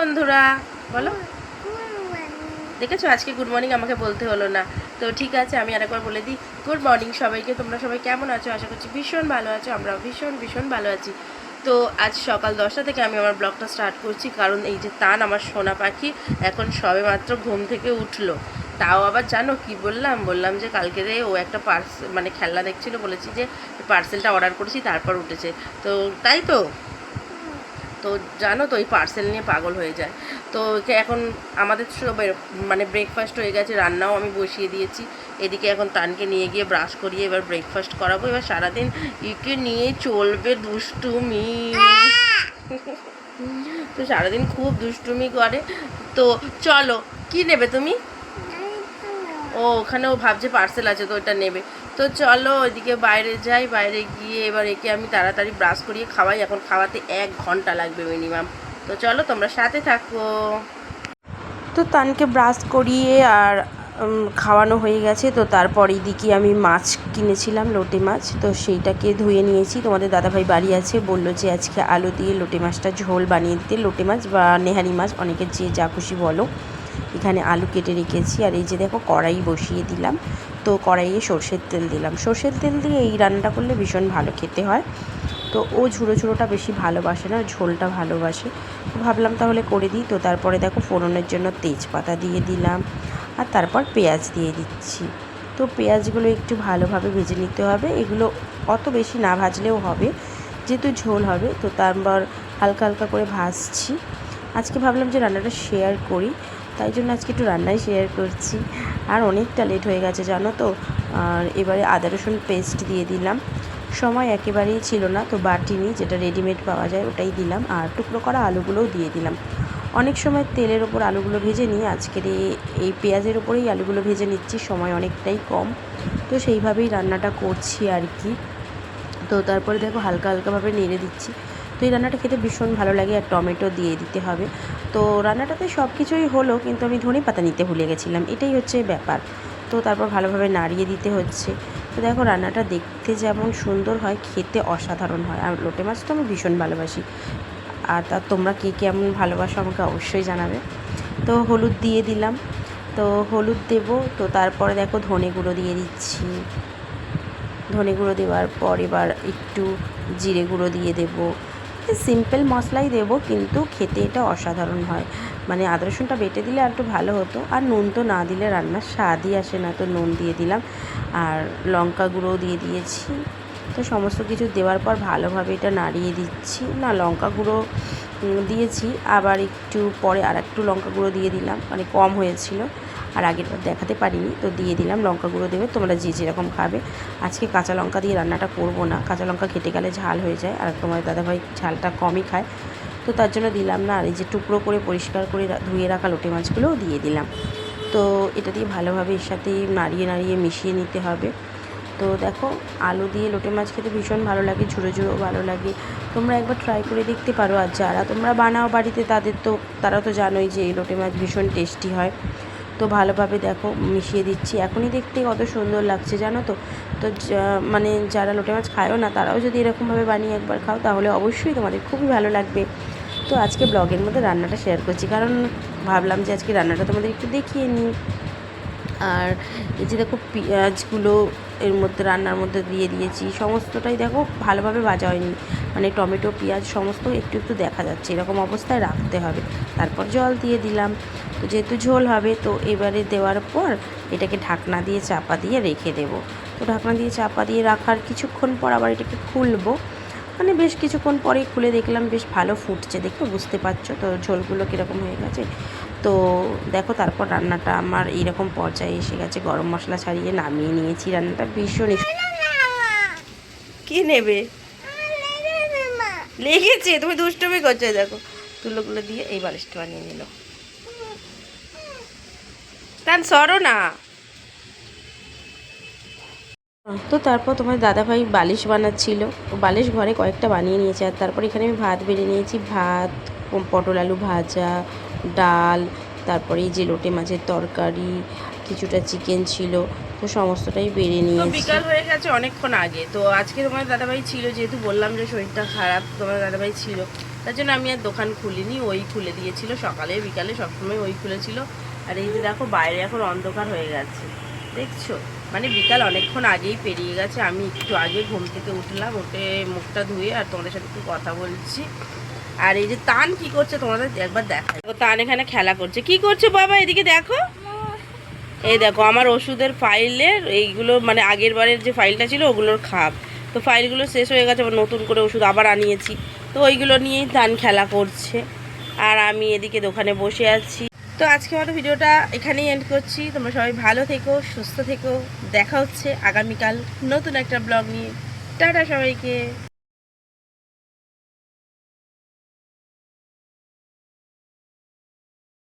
বন্ধুরা, বলো। দেখেছো আজকে গুড মর্নিং আমাকে বলতে হলো না। তো ঠিক আছে, আমি আরেকবার বলে দিই, গুড মর্নিং সবাইকে। তোমরা সবাই কেমন আছো? আশা করছি ভীষণ ভালো আছো। আমরা ভীষণ ভীষণ ভালো আছি। তো আজ সকাল 10টা থেকে আমি আমার ব্লগটা স্টার্ট করছি, কারণ এই যে তান আমার সোনা পাখি এখন সবে মাত্র ঘুম থেকে উঠলো। তাও আবার জানো কি বললাম যে কালকে রে ও একটা মানে খেলনা দেখছিল, বলেছি যে পার্সেলটা অর্ডার করেছি তারপর উঠেছে। তো তাই তো তো জানো তো এই পার্সেল নিয়ে পাগল হয়ে যায়। তো এখন আমাদের সব মানে ব্রেকফাস্ট হয়ে গেছে, রান্নাও আমি বসিয়ে দিয়েছি। এদিকে এখন তানকে নিয়ে গিয়ে ব্রাশ করিয়ে এবার ব্রেকফাস্ট করাবো। এবার সারাদিন একে নিয়ে চলবে দুষ্টুমি। তো সারাদিন খুব দুষ্টুমি করে। তো চলো, কি নেবে তুমি? ও ওখানে ও ভাবছে পার্সেল আছে তো ওটা নেবে। তো চলো ওইদিকে বাইরে যাই, বাইরে গিয়ে এবার একে আমি তাড়াতাড়ি ব্রাশ করিয়ে খাওয়াই। এখন খাওয়াতে 1 ঘন্টা লাগবে মিনিমাম। তো চলো তোমরা সাথে থাকো। তো তানকে ব্রাশ করিয়ে আর খাওয়ানো হয়ে গেছে। তো তারপর এইদিকে আমি মাছ কিনেছিলাম, লোটে মাছ, তো সেইটাকে ধুয়ে নিয়েছি। তোমাদের দাদাভাই বাড়ি আছে, বললো যে আজকে আলু দিয়ে লোটে মাছটা ঝোল বানিয়ে দিতে। লোটে মাছ বা নেহারি মাছ, অনেকের যে যা খুশি বলো। এখানে আলু কেটে রেখেছি, আর এই যে দেখো কড়াই বসিয়ে দিলাম। তো কড়াইয়ে সর্ষের তেল দিলাম। সর্ষের তেল দিয়ে এই রান্নাটা করলে ভীষণ ভালো খেতে হয়। তো ও ঝুড়ো ঝুড়োটা বেশি ভালোবাসে না, ঝোলটা ভালোবাসে। তো ভাবলাম তাহলে করে দিই। তো তারপরে দেখো ফোড়নের জন্য তেজপাতা দিয়ে দিলাম, আর তারপর পেঁয়াজ দিয়ে দিচ্ছি। তো পেঁয়াজগুলো একটু ভালোভাবে ভেজে নিতে হবে। এগুলো অত বেশি না ভাজলেও হবে, যেহেতু ঝোল হবে। তো তারপর হালকা হালকা করে ভাজছি। আজকে ভাবলাম যে রান্নাটা শেয়ার করি, তাই জন্য আজকে একটু রান্নাই শেয়ার করছি। আর অনেকটা লেট হয়ে গেছে জানো তো। আর এবারে আদা রসুন পেস্ট দিয়ে দিলাম। সময় একেবারেই ছিল না, তো বাটিনি, যেটা রেডিমেড পাওয়া যায় ওটাই দিলাম। আর টুকরো করা আলুগুলোও দিয়ে দিলাম। অনেক সময় তেলের ওপর আলুগুলো ভেজে নিই, আজকের এই পেঁয়াজের ওপরেই আলুগুলো ভেজে নিচ্ছি, সময় অনেকটাই কম। তো সেইভাবেই রান্নাটা করছি আর কি। তো তারপরে দেখো হালকা হালকাভাবে নেড়ে দিচ্ছি। তো এই রান্নাটা খেতে ভীষণ ভালো লাগে, আর টমেটো দিয়ে দিতে হবে। তো রান্নাটাতে সব কিছুই হলো, কিন্তু আমি ধনে পাতা নিতে ভুলে গেছিলাম, এটাই হচ্ছে ব্যাপার। তো তারপর ভালোভাবে নাড়িয়ে দিতে হচ্ছে। তো দেখো রান্নাটা দেখতে যেমন সুন্দর হয়, খেতে অসাধারণ হয়। আর লোটে মাছ তো আমি ভীষণ ভালোবাসি। আর তা তোমরা কে কেমন ভালোবাসো আমাকে অবশ্যই জানাবে। তো হলুদ দিয়ে দিলাম। তো হলুদ দেবো। তো তারপরে দেখো ধনে গুঁড়ো দিয়ে দিচ্ছি। ধনে গুঁড়ো দেওয়ার পর এবার একটু জিরে গুঁড়ো দিয়ে দেবো। সিম্পল মশলাই দেবো, কিন্তু খেতে এটা অসাধারণ হয়। মানে আদা রসুনটা বেটে দিলে আর একটু ভালো হতো। আর নুন তো না দিলে রান্নার স্বাদই আসে না, তো নুন দিয়ে দিলাম। আর লঙ্কা গুঁড়োও দিয়ে দিয়েছি। তো সমস্ত কিছু দেওয়ার পর ভালোভাবে এটা নাড়িয়ে দিচ্ছি। না, লঙ্কা গুঁড়ো দিয়েছি, আবার একটু পরে আর একটু লঙ্কা গুঁড়ো দিয়ে দিলাম, মানে কম হয়েছিল, আর আগেরবার দেখাতে পারিনি, তো দিয়ে দিলাম। লঙ্কা গুঁড়ো দেবে তোমরা যে যেরকম খাবে। আজকে কাঁচা লঙ্কা দিয়ে রান্নাটা করব না, কাঁচা লঙ্কা কেটে গেলে ঝাল হয়ে যায়, আর তোমার দাদাভাই ঝালটা কমই খায়, তো তার জন্য দিলাম না। আর এই যে টুকরো করে পরিষ্কার করে ধুয়ে রাখা লোটে মাছগুলোও দিয়ে দিলাম। তো এটা দিয়ে ভালোভাবে এর সাথে নাড়িয়ে নাড়িয়ে মিশিয়ে নিতে হবে। তো দেখো আলু দিয়ে লোটে মাছ খেতে ভীষণ ভালো লাগে, ঝুড়ো ঝুড়ো ভালো লাগে। তোমরা একবার ট্রাই করে দেখতে পারো। আর যারা তোমরা বানাও বাড়িতে, তারা তো জানোই যে এই লোটে মাছ ভীষণ টেস্টি হয়। তো ভালোভাবে দেখো মিশিয়ে দিচ্ছি। এখনই দেখতে কত সুন্দর লাগছে জানো তো। তো মানে যারা লোটে মাছ খায়ও না, তারাও যদি এরকমভাবে বানিয়ে একবার খাও, তাহলে অবশ্যই তোমাদের খুবই ভালো লাগবে। তো আজকে ব্লগের মধ্যে রান্নাটা শেয়ার করছি, কারণ ভাবলাম যে আজকে রান্নাটা তোমাদের একটু দেখিয়ে নিই। আর এই যে দেখো পেঁয়াজগুলো এর মধ্যে রান্নার মধ্যে দিয়ে দিয়েছি, সমস্তটাই দেখো ভালোভাবে ভাজা হয়নি, মানে টমেটো পেঁয়াজ সমস্ত একটু একটু দেখা যাচ্ছে, এরকম অবস্থায় রাখতে হবে। তারপর জল দিয়ে দিলাম। তো যেহেতু ঝোল হবে, তো এবারে দেওয়ার পর এটাকে ঢাকনা দিয়ে চাপা দিয়ে রেখে দেবো। তো ঢাকনা দিয়ে চাপা দিয়ে রাখার কিছুক্ষণ পর আবার এটাকে খুলবো। মানে বেশ কিছুক্ষণ পরেই খুলে দেখলাম বেশ ভালো ফুটছে, দেখো বুঝতে পারছো তো ঝোলগুলো কীরকম হয়ে গেছে। তো দেখো তারপর রান্নাটা আমার এইরকম পর্যায়ে এসে গেছে, গরম মশলা ছাড়িয়ে নামিয়ে নিয়েছি। রান্নাটা ভীষণ কি নেবে লেগেছে, তুমি দুষ্টুমি করছো। দেখো তুলোগুলো দিয়ে এই বালিশটা বানিয়ে নিল। তান সরো না। তো তারপর তোমার দাদাভাই বালিশ বানাচ্ছিল, বালিশ ঘরে কয়েকটা বানিয়ে নিয়েছে। আর তারপর এখানে আমি ভাত বেড়ে নিয়েছি, ভাত, পটল আলু ভাজা, ডাল, তারপরে এই যে লোটে মাছের তরকারি, কিছুটা চিকেন ছিল। তো সমস্তটাই বেড়ে নিয়েছি। বিকাল হয়ে গেছে অনেকক্ষণ আগে। তো আজকে তোমার দাদাভাই ছিল, যেহেতু বললাম যে শরীরটা খারাপ, তোমার দাদাভাই ছিল। তার জন্য আমি আর দোকান খুলিনি, ওই খুলে দিয়েছিল সকালে বিকালে সবসময় ওই খুলেছিল। আর এই যে দেখো বাইরে এখন অন্ধকার হয়ে গেছে, দেখছো, মানে বিকাল অনেকক্ষণ আগেই পেরিয়ে গেছে। আমি একটু আগে ঘুম থেকে উঠলাম, উঠে মুখটা ধুয়ে আর তোমাদের সাথে একটু কথা বলছি। আর এই যে তান কি করছে তোমাদের একবার দেখাই। তান এখানে খেলা করছে। কি করছে বাবা, এদিকে দেখো। এই দেখো আমার ওষুধের ফাইলের এইগুলো, মানে আগের বারের যে ফাইলটা ছিল ওগুলোর খাপ, তো ফাইলগুলো শেষ হয়ে গেছে, আবার নতুন করে ওষুধ আবার আনিয়েছি, তো ওইগুলো নিয়েই তান খেলা করছে। আর আমি এদিকে দোকানে বসে আছি। তো আজকে মতো ভিডিওটা এখানেই এন্ড করছি। তোমরা সবাই ভালো থেকো, সুস্থ থেকো। দেখা হচ্ছে আগামীকাল নতুন একটা ব্লগ নিয়ে। টাটা সবাইকে।